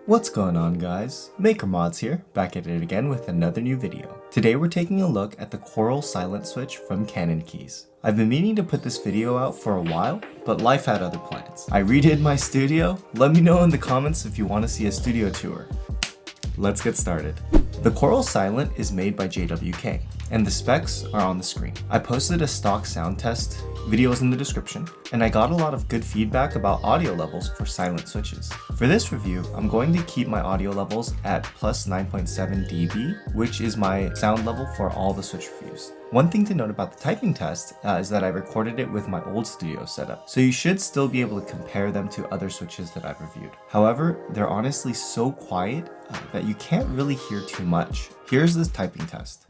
What's going on, guys? MakerMods here, back at it again with another new video. Today we're taking a look at the Coral Silent Switch from Cannonkeys. I've been meaning to put this video out for a while, but life had other plans. I redid my studio. Let me know in the comments if you want to see a studio tour. Let's get started. The Coral Silent is made by JWK, and the specs are on the screen. I posted a stock sound test, videos in the description, and I got a lot of good feedback about audio levels for silent switches. For this review, I'm going to keep my audio levels at plus 9.7 dB, which is my sound level for all the switch reviews. One thing to note about the typing test is that I recorded it with my old studio setup, so you should still be able to compare them to other switches that I've reviewed. However, they're honestly so quiet that you can't really hear too much. Here's this typing test.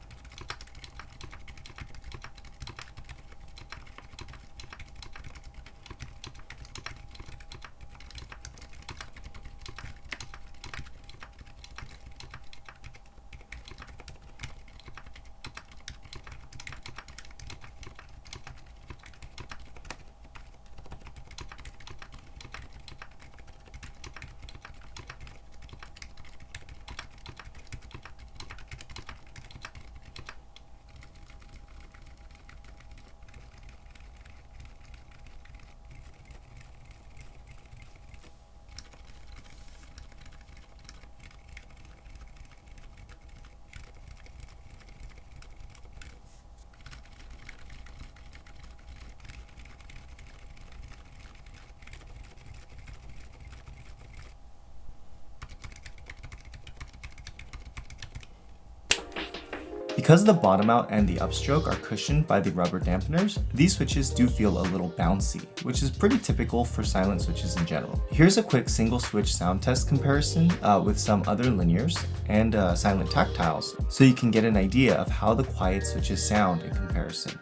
Because the bottom out and the upstroke are cushioned by the rubber dampeners, these switches do feel a little bouncy, which is pretty typical for silent switches in general. Here's a quick single switch sound test comparison with some other linears and silent tactiles, so you can get an idea of how the quiet switches sound in comparison.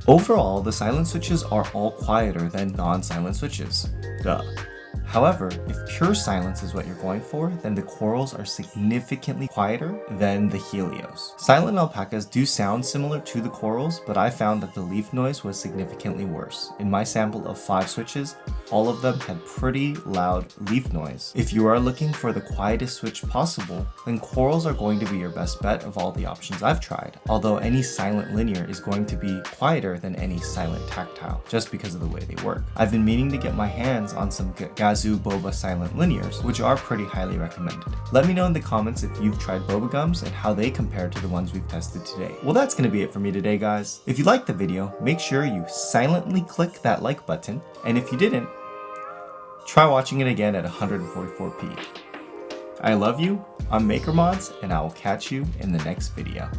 Overall, the silent switches are all quieter than non-silent switches. Duh. However, if pure silence is what you're going for, then the Corals are significantly quieter than the Helios. Silent alpacas do sound similar to the Corals, but I found that the leaf noise was significantly worse. In my sample of 5 switches, all of them had pretty loud leaf noise. If you are looking for the quietest switch possible, then Corals are going to be your best bet of all the options I've tried, although any silent linear is going to be quieter than any silent tactile, just because of the way they work. I've been meaning to get my hands on some Gazoo Boba silent linears, which are pretty highly recommended. Let me know in the comments if you've tried Boba gums and how they compare to the ones we've tested today. Well, that's going to be it for me today, guys. If you liked the video, make sure you silently click that like button, and if you didn't, try watching it again at 144p. I love you, I'm MakerMods, and I will catch you in the next video.